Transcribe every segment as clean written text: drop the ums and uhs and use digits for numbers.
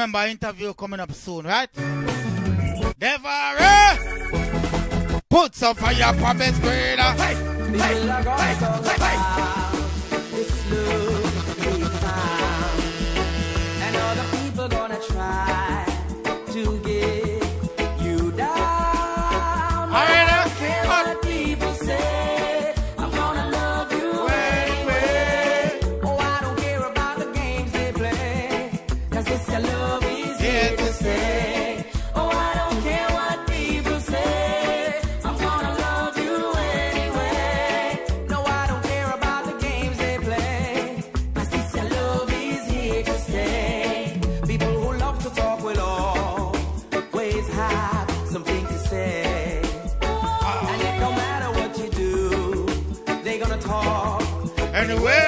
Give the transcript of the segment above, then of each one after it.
Remember, interview coming up soon, right? DeVaré! Put some fire from the screen. Hey, hey, hey, hey. This look we found, and all the people gonna try to get you down. I don't care what people say, I'm gonna love you anyway. Oh, I don't care about the games they play, 'cause this your love is here to stay. Oh, I don't care what people say, I'm gonna love you anyway. No, I don't care about the games they play, 'cause this your love is here to stay. People who love to talk will always have something to say. And it don't matter what you do, they gonna talk Anyway.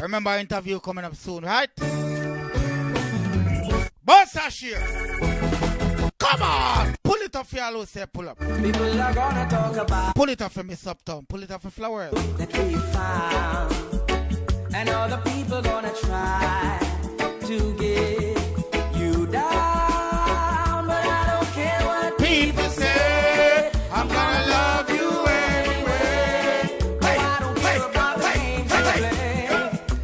Remember, interview coming up soon, right? Boss Ashir, come on, pull it off your low, say pull up. People are gonna talk about Pull it off for Miss Uptown, pull it off for Flower. that we found, and all the people gonna try to get you down, but I don't care what People say, I'm gonna love you anyway. I don't care about the games you play,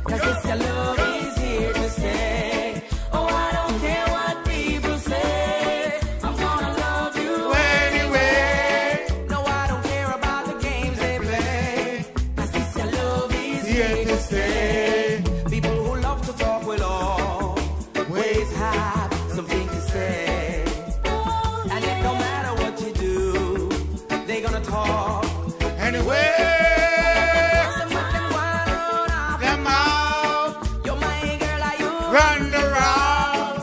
'cause this your love is here to stay. Oh, I don't care what people say, I'm gonna love you Anyway, no, I don't care about the games they play, 'cause this your love is here to stay. People who love to talk will always have something to say. And it don't matter what you do, they gonna talk. anyway, them out, You're my girl, are you? run around.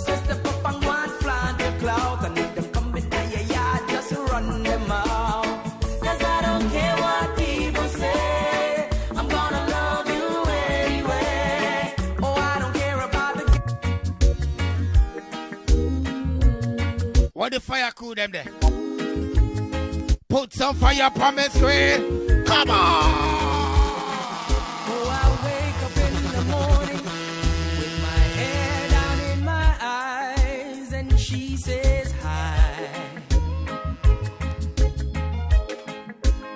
Sister up and go and flaunt your clout, and if them come in your yard, just run them out. 'Cause I don't care what people say, I'm gonna love you anyway. Oh, I don't care about the What the fire crew them there? Put some fire from the screen. Come on. Oh, I wake up in the morning with my hair down in my eyes, and she says hi.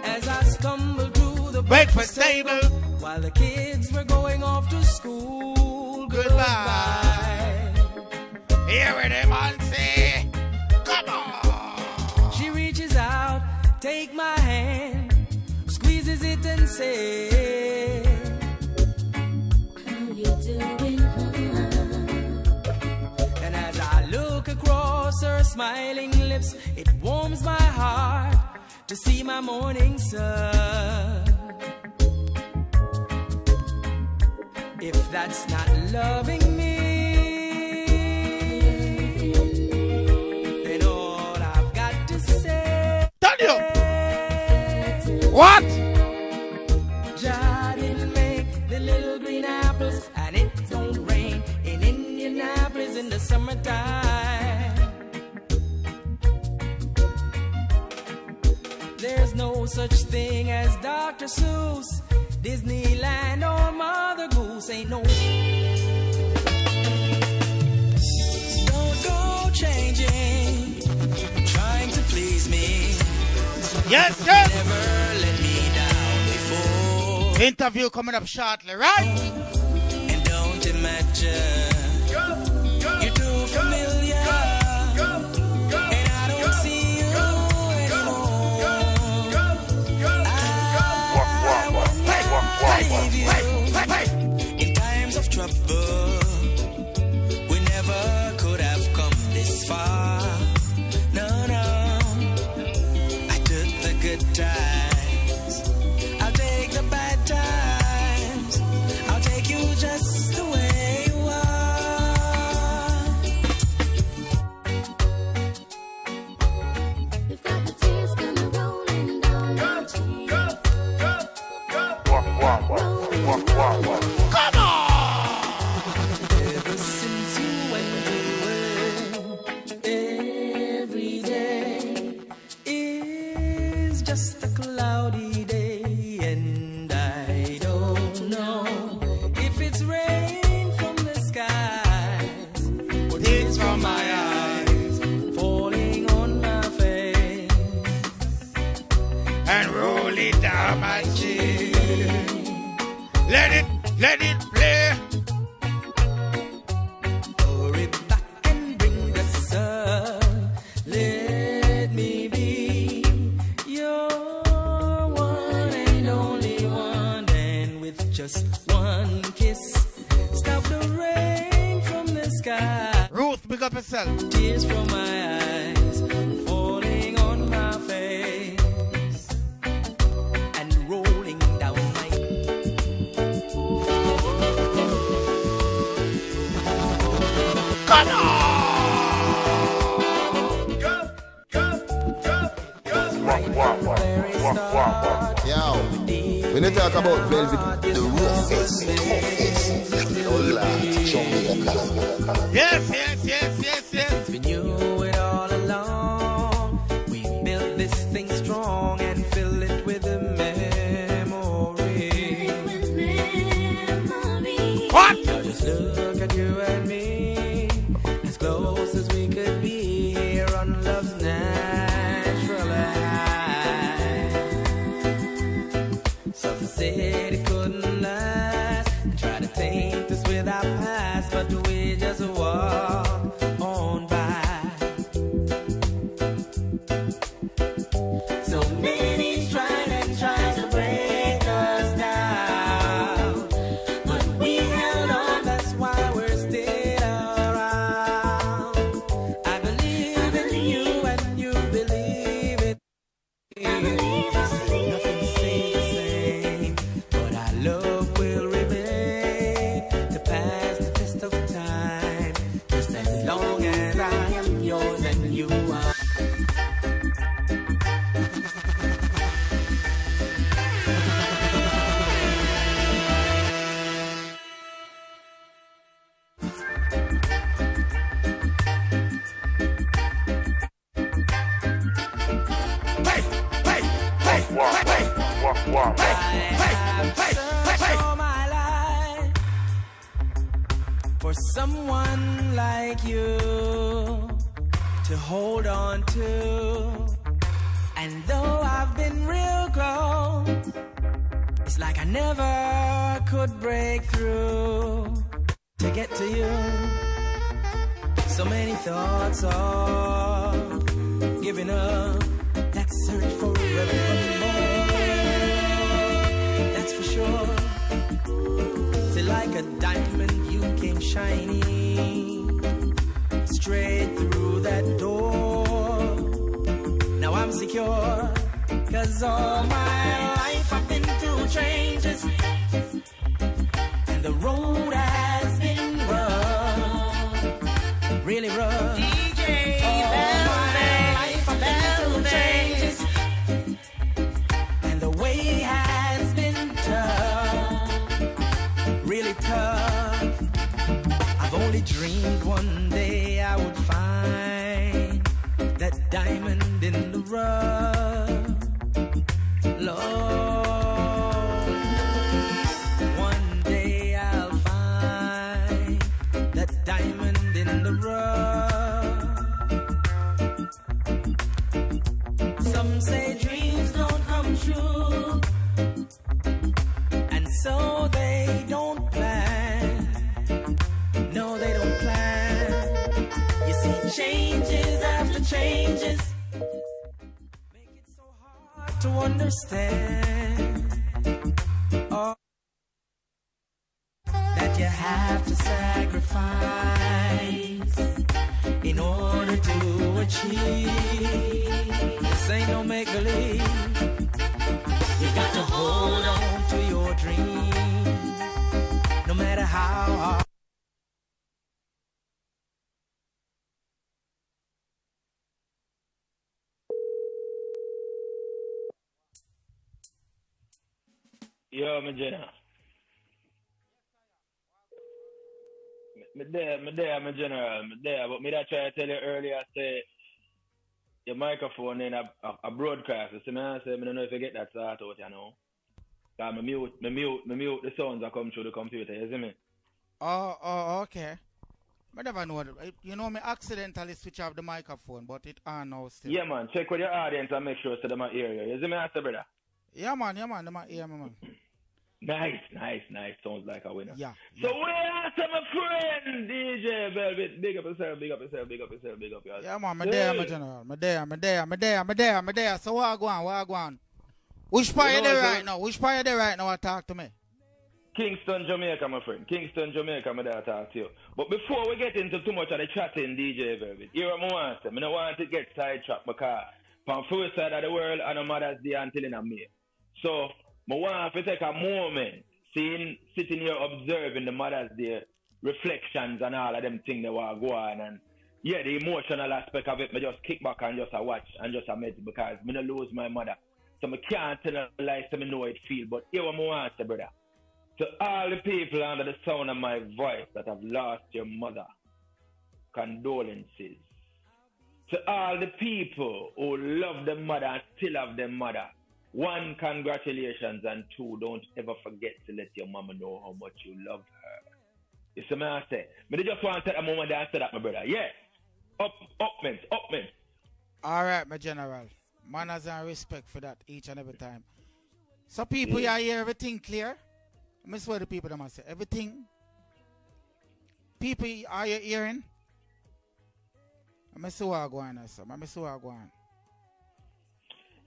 As I stumble through the Breakfast table. while the kids were going off to school, Goodbye. Here with them and say, come on. She reaches out, take my hand, squeezes it and says, How you doing, and as I look across her smiling lips, it warms my heart to see my morning sun. If that's not loving me, then all I've got to say, Daniel, what? Jah didn't make the little green apples, and it don't rain in Indianapolis in the summertime. There's no such thing as Dr. Seuss, Disneyland, or Mother Goose. Ain't no. Don't go changing, trying to please me. Yes, sir. Never let me down before. Interview coming up shortly, right? And don't imagine you're too familiar, and I don't see you anymore. I will never leave you in times of trouble. We never could have come this far. No, no. I took the good times, I'll take the bad times. I'll take you just the way you are. Come on! Ever since you went away, every day is just a cloudy day, and I don't know if it's rain from the skies or tears from my eyes falling on my face And roll it down my cheek. Let it play. Pour it back and bring the sun. Let me be your one and only one, and with just one kiss, stop the rain from the sky. Ruth, big up yourself. Tears from my eyes falling on my face and rolling down my. Come on! Yo, when you talk about Velvet, the roughest, Yes. We knew it all along. We built this thing strong and fill it with a memory. What? Now just look at you and me, as close as we could be here on love's natural high. Some said it couldn't last and tried to taint us with our past, but we just walk on by. So many tried to break us down, but we held on, that's why we're still around. I believe in you and you believe in me. Nothing stays the same, but our love will remain to pass the test of time, just as long as I am yours and you are. All my life for someone like you to hold on to, and though I've been real close, it's like I never could break through to get to you. So many thoughts of giving up that search for more. That's for sure. Till like a diamond you came shining straight through that door. Now I'm secure, 'cause all my life I've been through changes, and the road has been rough, really rough. DJ Velvet, changes, and the way has been tough, really tough. I've only dreamed one day I would find that diamond in the rough, Lord. One day I'll find that diamond in the rough. Some say dreams don't come true, and so they don't plan. No, they don't plan. You see, changes after changes make it so hard to understand. Oh, that you have to sacrifice in order to achieve. This ain't no make-believe. You got to hold on to your dreams, no matter how hard. Yo, my Jenna. me there, my general, me there. But me that try to tell you earlier, say your microphone in a broadcast. So me I say, me don't know if you get that start out, you know. Cause me mute the sounds that come through the computer, you see me? Oh, okay. I never know. You know, me accidentally switch off the microphone, but it on now still. Yeah, man. Check with your audience and make sure so them hear you. You see me, answer, brother? Yeah, man. They might hear me, man. Nice. Sounds like a winner. Yeah. So we answer my friend, DJ Velvet. Big up yourself. Yeah, man. Me there, my general. Me there. So what I go on? Which part you there right now? Talk to me. Kingston, Jamaica, my friend. Kingston, Jamaica, me there talk to you. But before we get into too much of the chatting, DJ Velvet, here I want to. I don't want to get sidetracked because from first side of the world, I know Mother's Day until in May. So, I want to take a moment, sitting here observing the Mother's Day reflections and all of them things that were going on. And yeah, the emotional aspect of it, I just kick back and just watch and just admit because I don't lose my mother. So I can't tell a lie so I know it feel. But here I want to, brother. To all the people under the sound of my voice that have lost your mother, condolences. To all the people who love their mother and still have their mother, one, congratulations, and two, don't ever forget to let your mama know how much you love her. You see what I say? But I just want to take a moment and say that, my brother. Yeah. Up, man. All right, my general. Manners and respect for that each and every time. So people, you hear everything clear? I swear the people that must say everything. People, are you hearing? I see what I'm going on.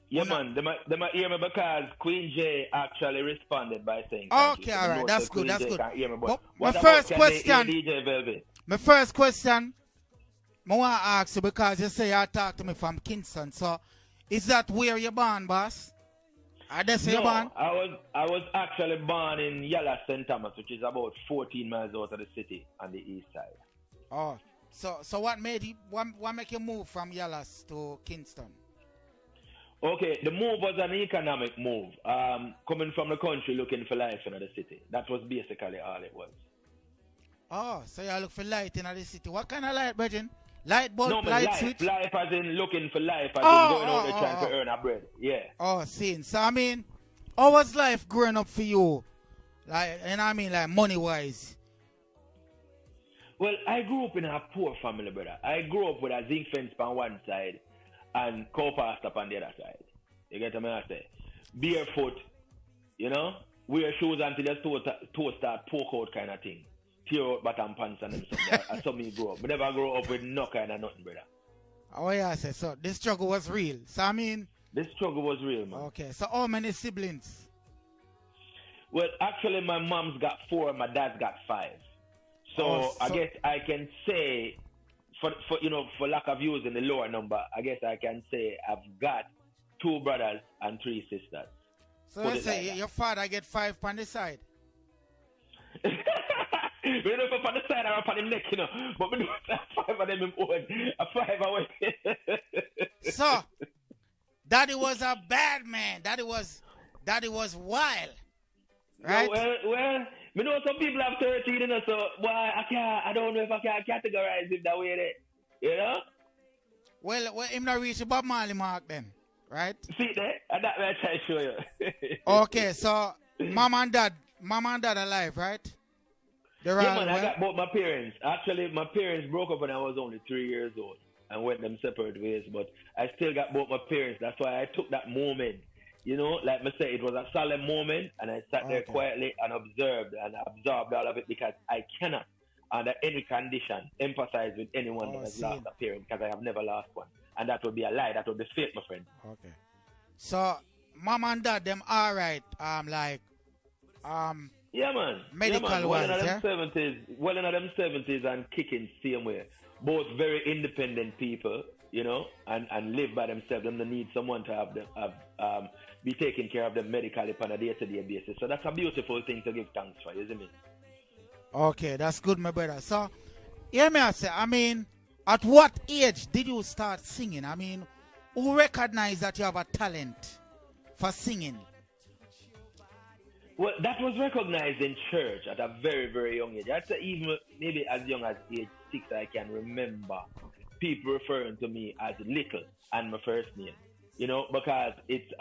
Yeah, man. They might hear me because Queen J actually responded by saying. Okay, all right. That's good. My first question, I want to ask you because you say you talk to me from Kingston. So, is that where you're born, boss? No, I was actually born in Yala, St. Thomas, which is about 14 miles out of the city on the east side. Oh, so what made you move from Yalas to Kingston? Okay, the move was an economic move. Coming from the country looking for life in the city. That was basically all it was. Oh, so you look for light in the city. What kind of light, Virgin? Light bulb, light switch? Life as in looking for life, as in going out there trying to earn a bread. Yeah. Oh, seeing. So, I mean, how was life growing up for you? Like, and I mean, like, money-wise? Well, I grew up in a poor family, brother. I grew up with a zinc fence on one side and cow pasture on the other side. You get what I say? Barefoot, you know? Wear shoes until your toe start poke out kind of thing. Tear out bottom pants and them something. That's how me grow up. But never grow up with no kind of nothing, brother. Oh, yeah, so this struggle was real. So, I mean... This struggle was real, man. Okay, so how many siblings? Well, actually, my mom's got 4, my dad's got 5. So I guess I can say, for lack of using the lower number, I guess I can say I've got 2 brothers and 3 sisters. So let's say like your father get 5 on the side. We don't know if on the side or on the neck, you know. But we don't have 5 of them in one. A 5 away. So, Daddy was a bad man. Daddy was wild. Right? No, well, we know some people have 13, you know, so I don't know if I can categorize it that way there. You know? Well, him not reach the Bob Marley mark then, right? See there? And that I try to show you. Okay, so mom and dad alive, right? Yeah, man, I got both my parents. Actually, my parents broke up when I was only 3 years old and went them separate ways, but I still got both my parents. That's why I took that moment. You know, like I say, it was a solemn moment, and I sat there quietly and observed and absorbed all of it because I cannot, under any condition, empathize with anyone that has lost a parent because I have never lost one. And that would be a lie. That would be fake, my friend. Okay. So, mom and dad, them all right, yeah, man. Medical wise, yeah? Well in them 70s and kicking same way. Both very independent people, you know, and live by themselves. Them need someone to have them be taking care of them medically on a day-to-day basis. So that's a beautiful thing to give thanks for, isn't it? Okay, that's good, my brother. So, hear me I say, I mean, at what age did you start singing? I mean, who recognized that you have a talent for singing? Well, that was recognized in church at a very, very young age. I'd say even maybe as young as age 6, I can remember people referring to me as Little and my first name. You know, because it's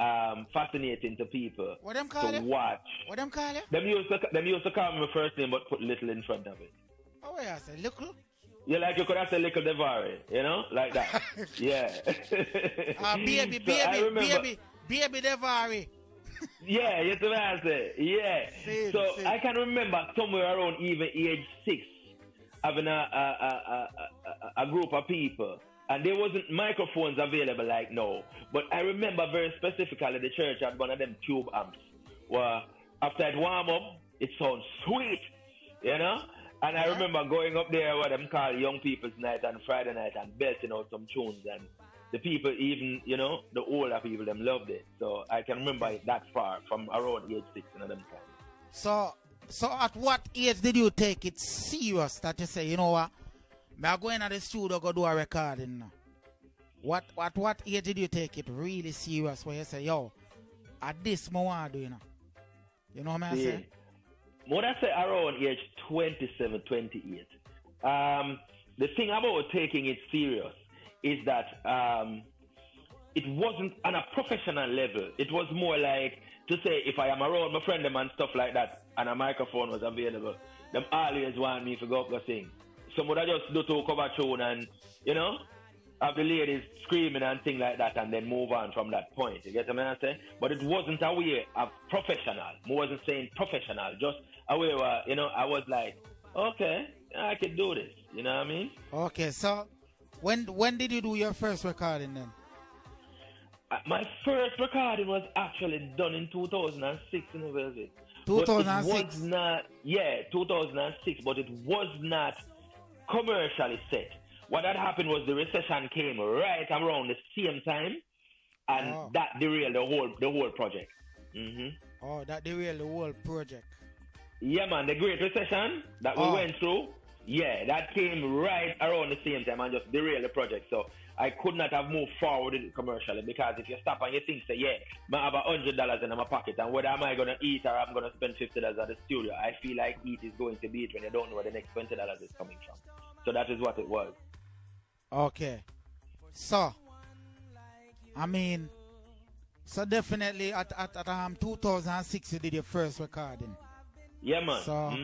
fascinating to people What them call to you? watch. What them call you? Them used to call me my first name, but put Little in front of it. Oh, yeah, I say, little. Yeah, like you could have said Little DeVaré, you know, like that. Yeah. Baby, So I remember- baby DeVaré. Yeah, you know what I say. Yeah. See, So see. I can remember somewhere around even age 6 having a group of people. And there wasn't microphones available like now. But I remember very specifically the church had one of them tube amps. Where after it warm up, it sounds sweet, you know? And I remember going up there, what them call Young People's Night on Friday night and belting out some tunes. And the people, even, you know, the older people, them loved it. So I can remember it that far, from around age 6 and them times. So at what age did you take it serious that you say, you know what, I'm going to the studio go do a recording now? What age did you take it really serious where you say, yo, at this I want to do, you know? You know what I say? What I say around age 27, 28. The thing about taking it serious is that it wasn't on a professional level. It was more like to say if I am around my friend them and stuff like that and a microphone was available, them always want me to go up and sing. Some would just do to cover tune and, you know, have the ladies screaming and things like that and then move on from that point. You get what I'm saying? But it wasn't a way of professional. I wasn't saying professional. Just a way where, you know, I was like, okay, I can do this. You know what I mean? Okay, so when did you do your first recording then? My first recording was actually done in 2006 in Velvet. 2006? But it was not, 2006, but it was not commercially set. What had happened was the recession came right around the same time, and that derailed the whole project. Mm-hmm. Oh, that derailed the whole project. Yeah, man, the Great Recession that we went through, that came right around the same time and just derailed the project. So I could not have moved forward with it commercially, because if you stop and you think, say, I have $100 in my pocket, and whether am I going to eat or I'm going to spend $50 at the studio, I feel like eat is going to be it when you don't know where the next $20 is coming from. So that is what it was. Okay. So, I mean, so definitely at 2006 you did your first recording. Yeah, man. So,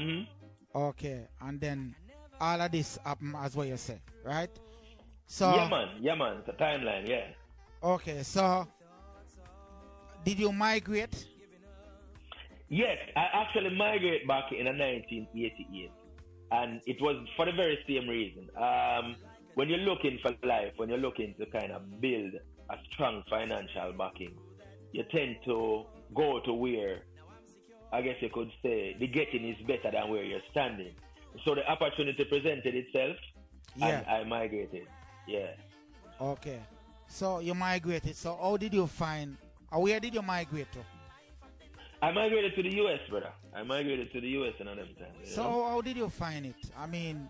okay. And then all of this happened as what you say, right? So, yeah, man. It's a timeline, yeah. Okay, so did you migrate? Yes, I actually migrated back in 1988. And it was for the very same reason. When you're looking for life, when you're looking to kind of build a strong financial backing, you tend to go to where, I guess you could say, the getting is better than where you're standing. So the opportunity presented itself, and I migrated. Yeah. Okay. So you migrated. So how did you find, where did you migrate to? I migrated to the U.S., brother. I migrated to the U.S. in them time. So how did you find it? I mean,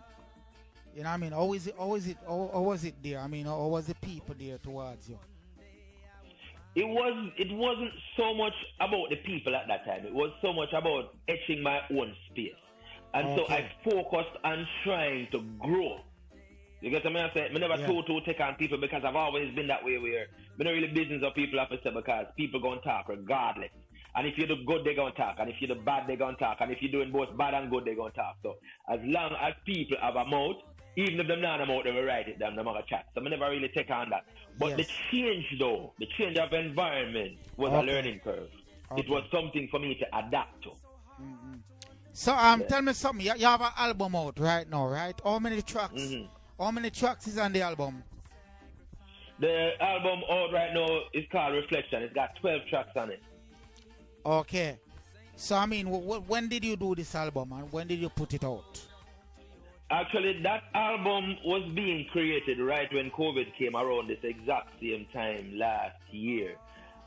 you know what I mean? How was it there? I mean, how was the people there towards you? It wasn't so much about the people at that time. It was so much about etching my own space. And so I focused on trying to grow. You get what I say? I never told to take on people, because I've always been that way where I'm not really business of people have to say, because people going to talk regardless. And if you do good, they're going to talk. And if you do bad, they're going to talk. And if you're doing both bad and good, they're going to talk. So as long as people have a mouth, even if they're not a mouth, they will write it down, they're going to chat. So I never really take on that. But the change, though, the change of environment was a learning curve. It was something for me to adapt to. Mm-hmm. So tell me something. You have an album out right now, right? How many tracks? Mm-hmm. How many tracks is on the album? The album out right now is called Reflection. It's got 12 tracks on it. Okay. So, I mean, when did you do this album and when did you put it out? Actually, that album was being created right when COVID came around this exact same time last year.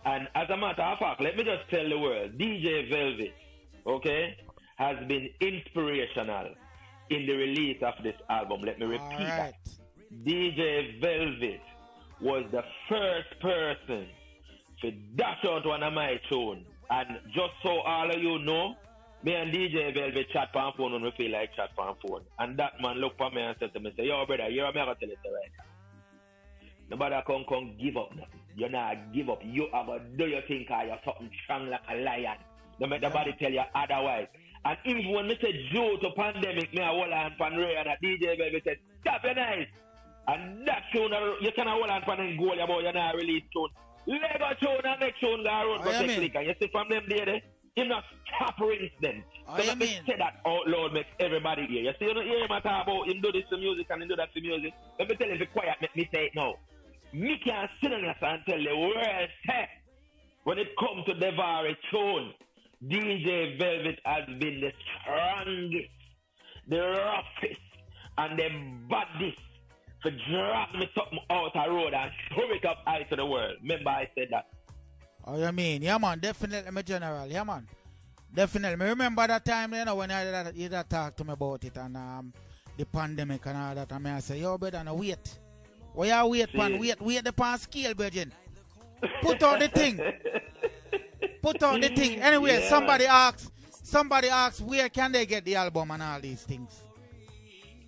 And as a matter of fact, let me just tell the world, DJ Velvet, okay, has been inspirational in the release of this album. Let me repeat that. DJ Velvet was the first person to dash out one of my tunes And just so all of you know, me and DJ Velvet chat on phone when we feel like chat on phone. And that man look for me and said to me, say, yo, brother, you're a mega tell it right. Nobody come give up nothing. You're not give up. You are going to do your thing because you're something strong like a lion. Don't make nobody tell you otherwise. And even when me say Joe to pandemic, me a hold on pan Ray and a DJ Velvet said, stop your nice. And that tune, you cannot hold on pan and goal about you're not release tune. Lego tune and next tune go road go take click. And you see from them there, you not stop rinse them. So let me say that out loud makes everybody hear. You see, you don't hear him talk about him do this to music and him do that to music. Let me tell him be quiet, make me say it now. Me can sit on us and tell the world, hey, when it comes to DeVaré tune, DJ Velvet has been the strongest, the roughest, and the baddest to drag me something out the road and throw it up high to the world. Remember I said that. Oh, you mean? Yeah, man, definitely, my general. Yeah, man. Definitely. Me remember that time, you know, when you talked to me about it and the pandemic and all that, and I say, yo, brother, no, wait. Why you wait, man? Wait the pan scale, virgin. Put out the thing. Put out the thing. Anyway, somebody asks, where can they get the album and all these things?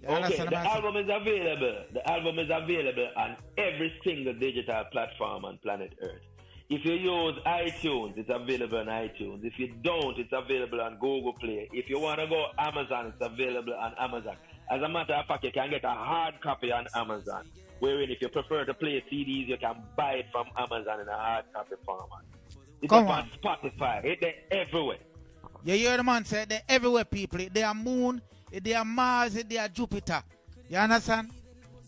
Okay, the album is available. The album is available on every single digital platform on planet Earth. If you use iTunes, it's available on iTunes. If you don't, it's available on Google Play. If you want to go Amazon, it's available on Amazon. As a matter of fact, you can get a hard copy on Amazon. Wherein, if you prefer to play CDs, you can buy it from Amazon in a hard copy format. It's on Spotify. It's everywhere. You hear the man say they're everywhere, people. They are Moon, they are Mars, they are Jupiter. You understand?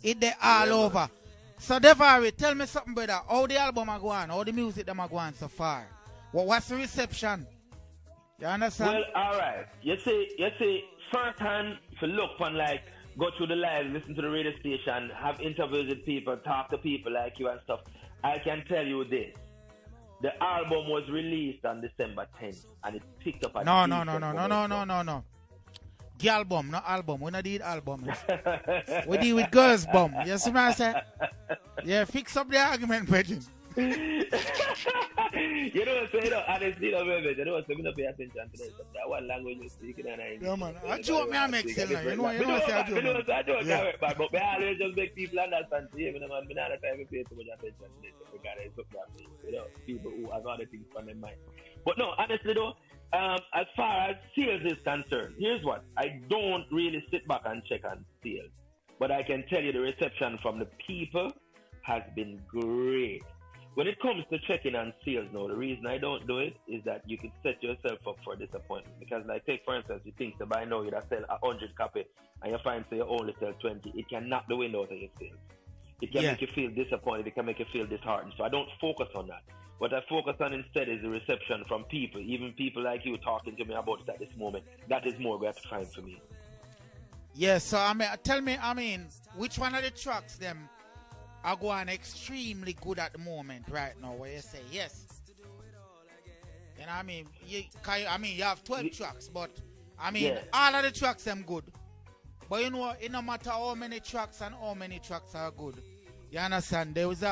They're all over. So, DeVaré, tell me something, brother. How the album are going? How the music them are going so far? What's the reception? You understand? Well, all right. You see, first hand, if you look on like, go through the live, listen to the radio station, have interviews with people, talk to people like you and stuff. I can tell you this. The album was released on December 10th, and it picked up at No. The album, not album. We don't need album. We deal with girls' bum. You see what I say? Yeah, fix up the argument, Bridget. You know what I'm saying? Honestly, you know what I'm not pay attention to this. That one language you speak in English. Yeah, man. I joke me, I make sense. You know what I say? I joke, but I always just make people understand. See, man, I'm not trying to pay too much attention to this because it's something, you know, people who have other things on their mind. But no, honestly though, as far as sales is concerned, here's what. I don't really sit back and check on sales. But I can tell you the reception from the people has been great. When it comes to checking on sales now, the reason I don't do it is that you could set yourself up for disappointment. Because like take for instance, you think to buy now you sell 100 copies and you find so you only sell 20, it can knock the wind out of your sales. It can make you feel disappointed, it can make you feel disheartened. So I don't focus on that. What I focus on instead is the reception from people, even people like you talking to me about it at this moment. That is more gratifying for me. Yes, so tell me, which one of the tracks them are going extremely good at the moment right now where you say yes? And you have 12 tracks, but all of the tracks them good. But you know, it no matter how many tracks and how many tracks are good, you understand, there's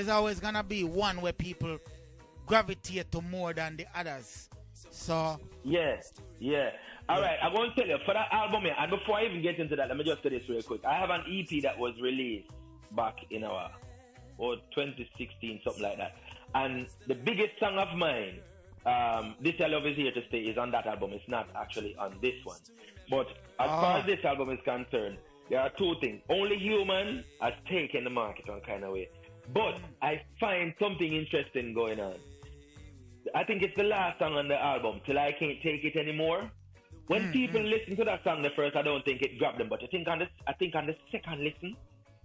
always gonna be one where people gravitate to more than the others. So all right, I'm going to tell you, for that album here, and before I even get into that, let me just say this real quick. I have an EP that was released back in 2016, something like that. And the biggest song of mine, This Your Love Is Here to Stay, is on that album. It's not actually on this one. But as far as this album is concerned, there are two things. Only Human has taken the market on kind of way. But I find something interesting going on. I think it's the last song on the album, Till I Can't Take It Anymore. When people listen to that song the first, I don't think it grabbed them. But I think on the second listen,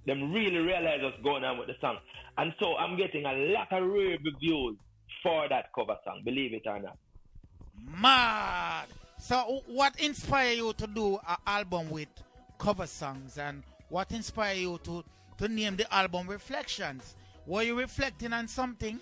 them really realize what's going on with the song. And so I'm getting a lot of rave reviews for that cover song, believe it or not. Mad! So what inspired you to do an album with cover songs, and what inspired you to name the album Reflections? Were you reflecting on something?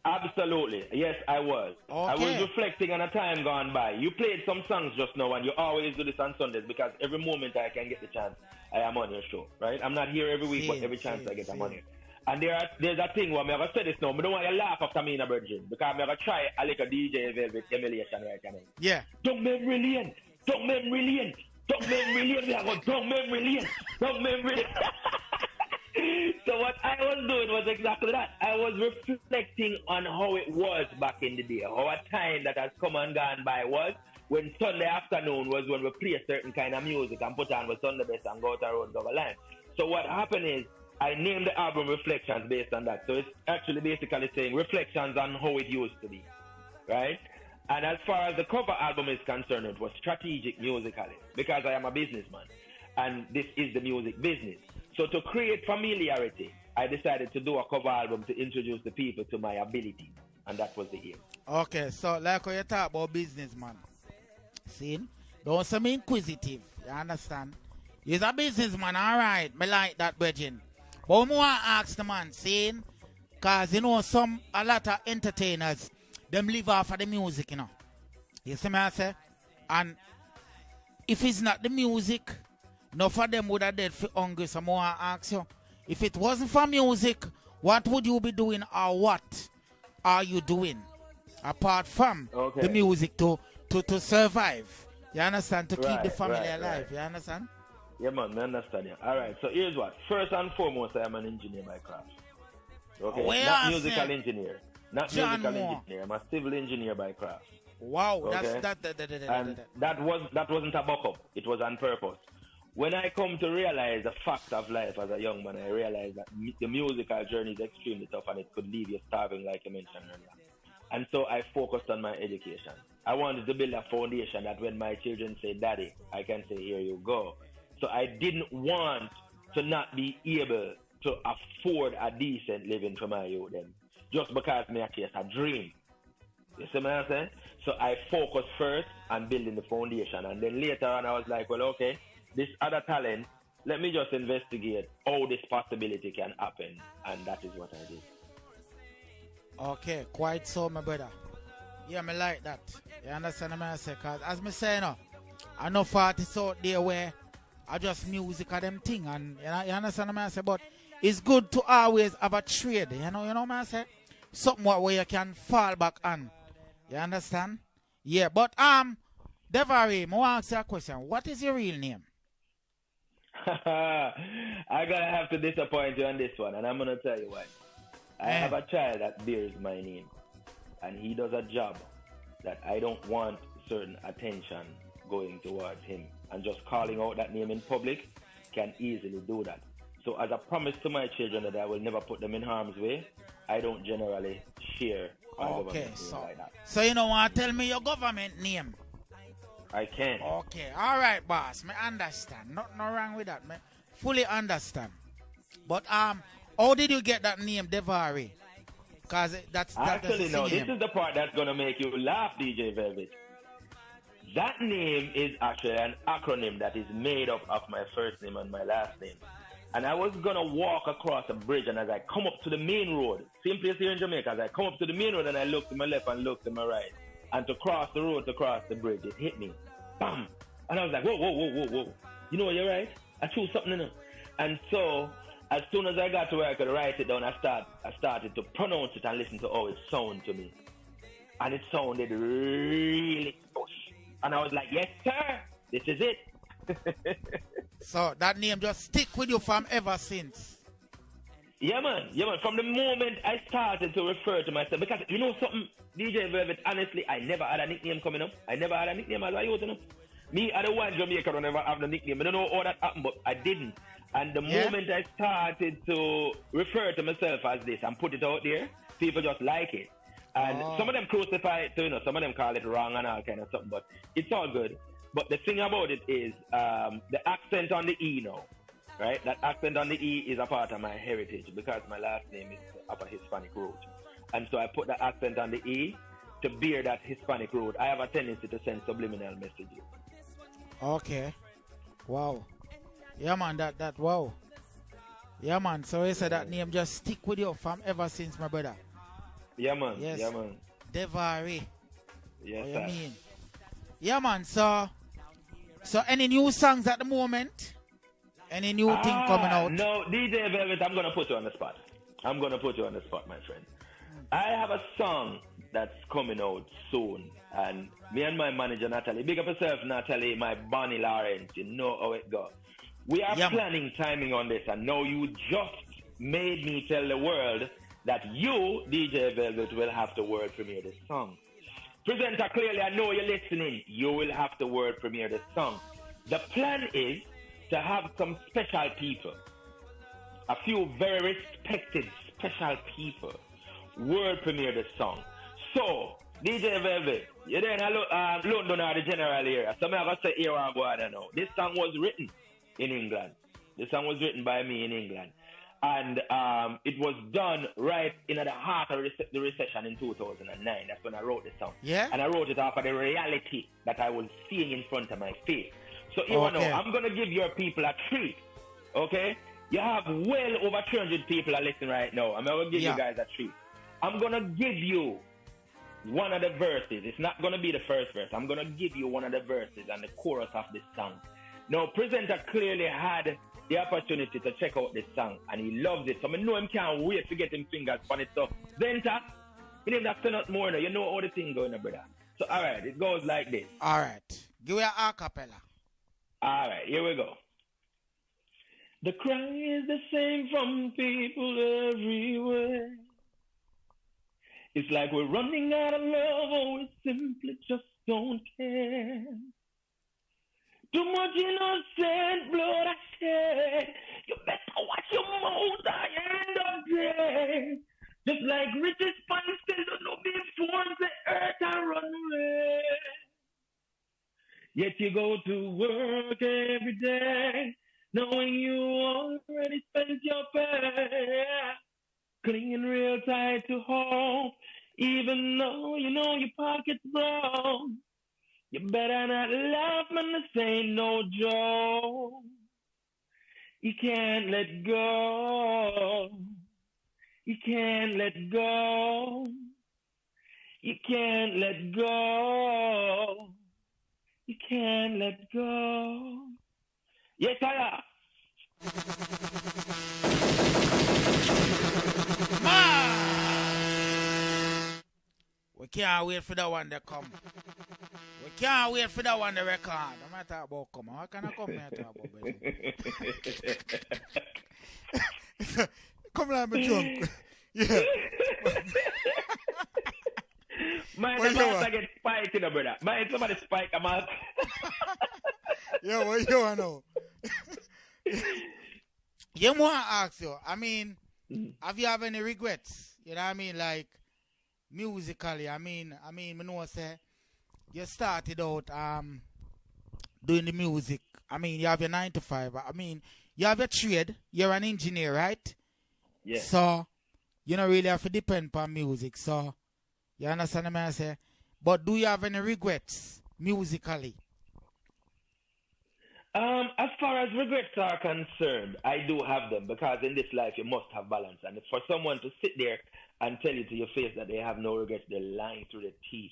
Absolutely. Yes, I was. Okay. I was reflecting on a time gone by. You played some songs just now, and you always do this on Sundays because every moment I can get the chance, I am on your show, right? I'm not here every week, but every chance I get, I'm on here. And there's a thing where I'm going to say this now. I don't want you to laugh after me in a virgin. Because I'm going to try a little DJ Velvet emulation right now. Yeah. Don't memory lane. Don't memory lane. Don't memory lane. We are going, don't memory lane. Don't memory lane. So what I was doing was exactly that. I was reflecting on how it was back in the day. How a time that has come and gone by was when Sunday afternoon was when we play a certain kind of music and put on with Sunday best and go out the road, go line. So what happened is, I named the album Reflections based on that. So it's actually basically saying reflections on how it used to be, right? And as far as the cover album is concerned, it was strategic musically because I am a businessman and this is the music business. So to create familiarity, I decided to do a cover album to introduce the people to my ability, and that was the aim. Okay, so like when you talk about businessman, see, don't say me inquisitive, you understand? He's a businessman, all right, me like that, Virgin. But I want to ask the man, saying, because, you know, a lot of entertainers, them live off of the music, you know. You see me I say? And if it's not the music, no for them would have dead for hungry. So I want to ask you, if it wasn't for music, what would you be doing or what are you doing? Apart from the music to survive. You understand? To keep the family alive. You understand? Yeah, man, I understand you. All right, so here's what. First and foremost, I am an engineer by craft. Okay, not musical engineer. Not musical engineer. I'm a civil engineer by craft. Wow, okay? that wasn't a buck up. It was on purpose. When I come to realize the facts of life as a young man, I realized that the musical journey is extremely tough and it could leave you starving, like you mentioned earlier. And so I focused on my education. I wanted to build a foundation that when my children say, Daddy, I can say, here you go. So I didn't want to not be able to afford a decent living for my youth then, just because me chase a dream. You see what I'm saying? So I focused first on building the foundation, and then later on I was like, well, okay, this other talent, let me just investigate how this possibility can happen, and that is what I did. Okay, quite so, my brother. Yeah, me like that. You understand what I say? Because as me say, I know artists out there where I just music of them thing, and you understand what I say? But it's good to always have a trade, you know what I say? Something where you can fall back on. You understand? Yeah, but DeVaré, I want to ask you a question. What is your real name? I'm gonna have to disappoint you on this one, and I'm gonna tell you why. I have a child that bears my name, and he does a job that I don't want certain attention going towards him. And just calling out that name in public can easily do that. So as a promise to my children that I will never put them in harm's way, I don't generally share my government name like that. So you don't want to tell me your government name? I can. Okay, all right, boss. Me understand. Nothing wrong with that. Me fully understand. But how did you get that name, DeVaré? Because that's actually no. This is the part that's gonna make you laugh, DJ Velvet. That name is actually an acronym that is made up of my first name and my last name. And I was going to walk across a bridge, and as I come up to the main road, same place here in Jamaica, as I come up to the main road and I look to my left and look to my right, and to cross the road, to cross the bridge, it hit me. Bam! And I was like, whoa. You know what, you're right? I chose something in it. And so, as soon as I got to where I could write it down, I started to pronounce it and listen to how it sounded to me. And it sounded really push. And I was like, yes, sir, this is it. So that name just stick with you from ever since? Yeah, man. From the moment I started to refer to myself, because you know something, DJ Velvet, honestly, I never had a nickname coming up. I never had a nickname as I used to. Me, I don't want Jamaica to never have the nickname. I don't know how that happened, but I didn't. And the moment I started to refer to myself as this and put it out there, people just like it. And some of them crucify it too, some of them call it wrong and all kind of something, but it's all good. But the thing about it is the accent on the E now, right? That accent on the E is a part of my heritage because my last name is of a Hispanic root. And so I put the accent on the E to bear that Hispanic root. I have a tendency to send subliminal messages. Okay. Wow. Yeah, man, that wow. Yeah, man, so you said that name just stick with you from ever since, my brother. Yeah, man. Yes. Yeah, man. DeVaré. Yes, what sir. you mean? Yeah, man. So any new songs at the moment? Any new thing coming out? No, DJ Velvet, I'm going to put you on the spot. I'm going to put you on the spot, my friend. I have a song that's coming out soon. And me and my manager, Natalie, big up yourself, Natalie, my Bonnie Lawrence. You know how it goes. We are planning timing on this. And now you just made me tell the world that you, DJ Velvet, will have to world premiere this song. Presenter, clearly, I know you're listening. You will have to world premiere this song. The plan is to have some special people, a few very respected special people, world premiere this song. So, DJ Velvet, you're there in London or the general area. So, I'm going to say here I go, I don't know. This song was written in England. This song was written by me in England. And it was done right in the heart of the recession in 2009. That's when I wrote this song. Yeah? And I wrote it off of the reality that I was seeing in front of my face. So, you know, I'm going to give your people a treat. Okay? You have well over 300 people are listening right now. I'm going to give you guys a treat. I'm going to give you one of the verses. It's not going to be the first verse. I'm going to give you one of the verses and the chorus of this song. Now, presenter clearly had the opportunity to check out this song, and he loves it. So I know him can't wait to get him fingers on it. So, Zenta, he didn't have to not more now. You know how the thing going, brother. So, all right, it goes like this. All right. Give me an a cappella. All right, here we go. The cry is the same from people everywhere. It's like we're running out of love, or we simply just don't care. Too much innocent blood I shed. You better watch your mouth, I end up dead. Just like Richard Spice said, don't know before the earth I run away. Yet you go to work every day, knowing you already spent your pay. Clinging real tight to home, even though you know your pocket's broke. You better not laugh, man, this ain't no joke. You can't let go. You can't let go. You can't let go. You can't let go. Yes, I am. We can't wait for that one to come. We can't wait for that one to record. I'm not talking about come. How can I come here talk about it? Come like me drunk. Yeah. Mind the mouth I get spiked in the brother. Mind somebody spike a mouth. Yeah, what you want to know? You want to ask you, I mean, have you have any regrets? You know what I mean? Like, musically, I mean, I know say you started out doing the music. I mean, you have your 9 to 5. I mean, you have your trade. You're an engineer, right? Yeah. So you don't really have to depend on music. So you understand what I say? But do you have any regrets musically? As far as regrets are concerned, I do have them, because in this life you must have balance. And for someone to sit there and tell you to your face that they have no regrets, they're lying through their teeth.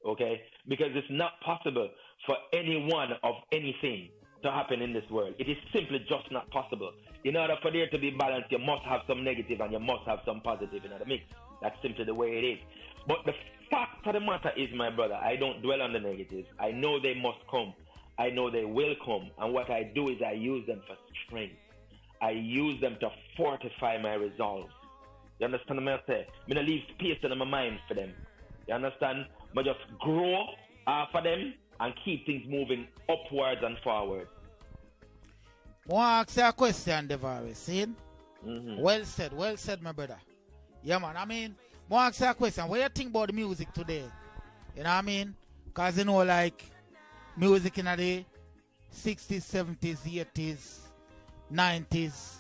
Okay? Because it's not possible for anyone of anything to happen in this world. It is simply just not possible. In order for there to be balance, you must have some negative and you must have some positive in the mix. That's simply the way it is. But the fact of the matter is, my brother, I don't dwell on the negatives. I know they must come. I know they will come. And what I do is I use them for strength. I use them to fortify my resolve. You understand what I say? I don't leave space in my mind for them. You understand? But just grow for them and keep things moving upwards and forward. I want to ask you a question, DeVaré. See? Mm-hmm. Well said, my brother. Yeah, man. I mean, I want to ask you a question. What do you think about the music today? You know what I mean? Because, you know, like, music in the 60s, 70s, 80s, 90s,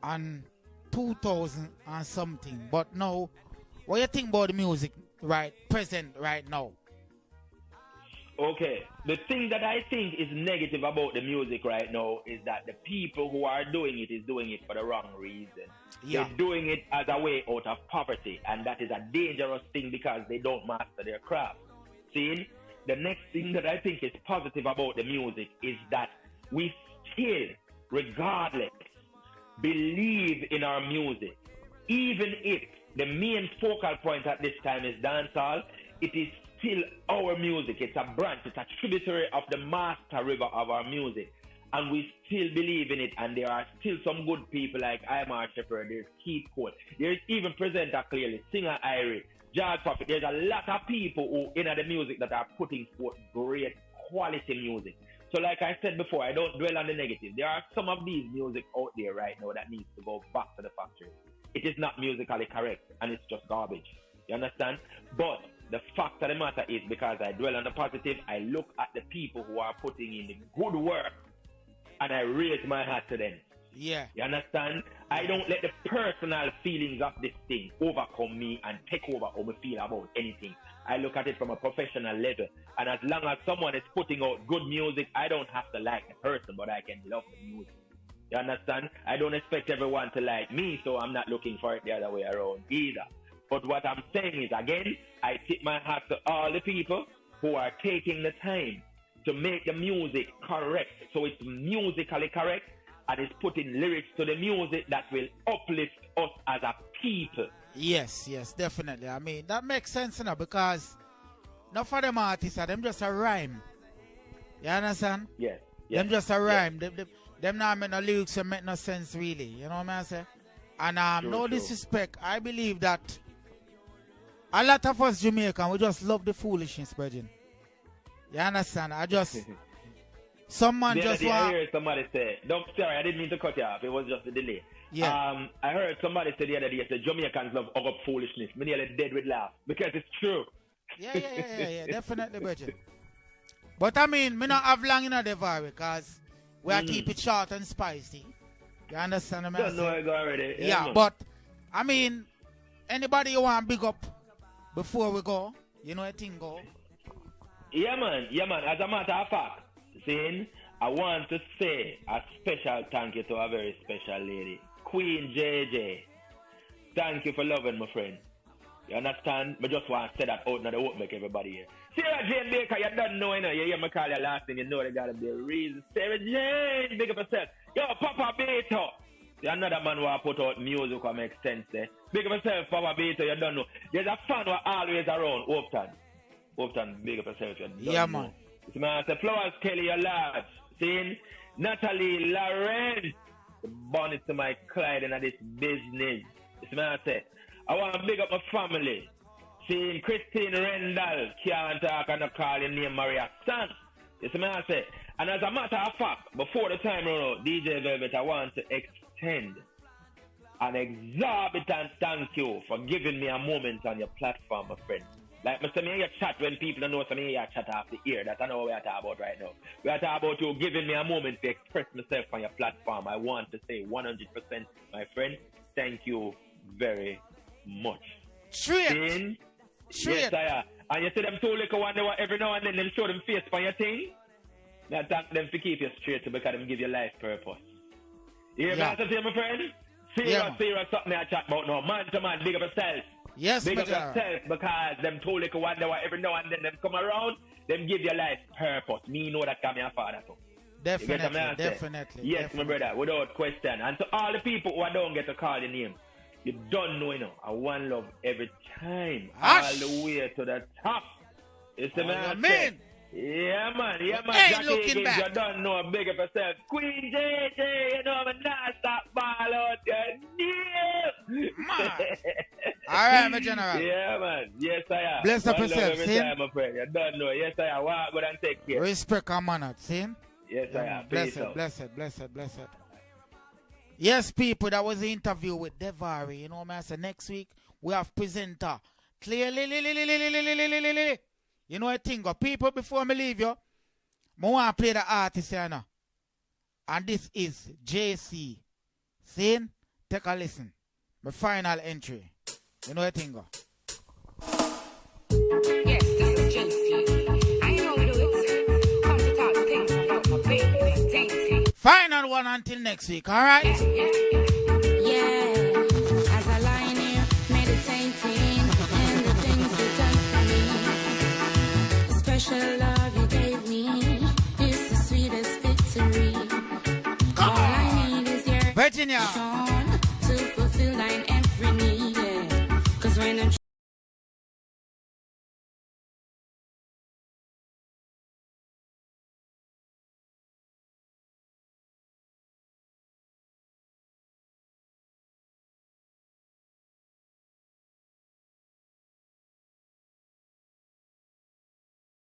and 2000 and something. But now, what do you think about the music present right now? Okay, the thing that I think is negative about the music right now is that the people who are doing it is doing it for the wrong reason. Yeah. They're doing it as a way out of poverty, and that is a dangerous thing because they don't master their craft. See, the next thing that I think is positive about the music is that we still, regardless, believe in our music. even if the main focal point at this time is dancehall, it is still our music. It's a branch, it's a tributary of the master river of our music. And we still believe in it, and there are still some good people like Imar Shepherd, there's Keith Cole, there's even Presenter Clearly, Singer Irie, George Prophet. There's a lot of people who in the music that are putting forth great quality music. So like I said before, I don't dwell on the negative. There are some of these music out there right now that needs to go back to the factory. It is not musically correct, and it's just garbage. You understand? But the fact of the matter is, because I dwell on the positive, I look at the people who are putting in the good work, and I raise my hat to them. Yeah. You understand? I don't let the personal feelings of this thing overcome me and take over how I feel about anything. I look at it from a professional level. And as long as someone is putting out good music, I don't have to like the person, but I can love the music. You understand? I don't expect everyone to like me, so I'm not looking for it the other way around either. But what I'm saying is, again, I tip my hat to all the people who are taking the time to make the music correct. So it's musically correct, and it's putting lyrics to the music that will uplift us as a people. Yes, definitely. I mean, that makes sense now, because not for them artists, them just a rhyme. You understand? Yes. Them just a rhyme. Them not make no lyrics that make no sense, really. You know what I say? And no disrespect, I believe that a lot of us Jamaican, we just love the foolishness, Virgin. You understand? Someone just want... I heard somebody say, sorry, I didn't mean to cut you off. It was just a delay. Yeah. I heard somebody say the other day, the Jamaicans love up foolishness. Me nearly dead with laugh, because it's true. Yeah, definitely, Virgin. But I mean, me not have long in a DeVaré, because we are keep it short and spicy. You understand what I'm saying? Don't know I go already. Yeah, but I mean, anybody you want big up before we go? You know a thing go? Yeah, man. As a matter of fact, I want to say a special thank you to a very special lady, Queen JJ. Thank you for loving my friend. You understand? I just want to say that out now, they won't make everybody here. Sarah Jane Baker, you don't know, you hear me call you last thing, you know there gotta be a reason. Sarah Jane, big up yourself. Yo, Papa Beto. Another man who put out music that makes sense there. Big up yourself, Papa Beto, you don't know. There's a fan who always around, Upton, big up yourself, you don't know. Man. So I say, Flowers Kelly, you're large. Seeing Natalie Lauren, the bonnet to my Clyde in this business. So I say, I want to big up my family. Seeing Christine Rendell, can't talk and not call your name Maria San. You see what I say? And as a matter of fact, before the time run out, DJ Velvet, I want to extend an exorbitant thank you for giving me a moment on your platform, my friend. Like, Mr. Me, you chat when people don't know something, you chat off the ear. That's not what we are talking about right now. We are talking about you giving me a moment to express myself on your platform. I want to say 100%, my friend, thank you very much. Straight. Yes, I am. And you see them two little one, every now and then them show them face for your thing. Now thank them to keep you straight because them give you life purpose. You hear me to say, my friend? Serious something I chat about now. Man to man, big up yourself. Yes, big up yourself, because them two little one, every now and then them come around, them give you life purpose. Me know that come your father too. Definitely. Yes, my brother, without question. And to all the people who I don't get to call the name, you don't know, I want love every time. All the way to the top. It's the man. Yeah, man. Ain't looking back. You don't know, big up yourself. Queen JJ, you know, I'm not stop ball out there. Man. All right, my general. Yeah, man. Yes, I am. Bless up yourself, every time, my friend. You don't know. Yes, I am. Walk good and take care. Respect and manner, see? Yes, I am. Blessed. Yes, people, that was the interview with DeVaré. You know what I say? Next week, we have presenter. Clearly. You know what I think? People, before me leave you, I want to play the artist here now. And this is JC. See? Take a listen. My final entry. You know what I think? Yes, this is JC. I know do it. Come to talk things about my baby, Daisy. Final one until next week, alright? Yeah, as I lie here meditating and the things you done for me, the special love you gave me is the sweetest victory. All I need is your Virginia.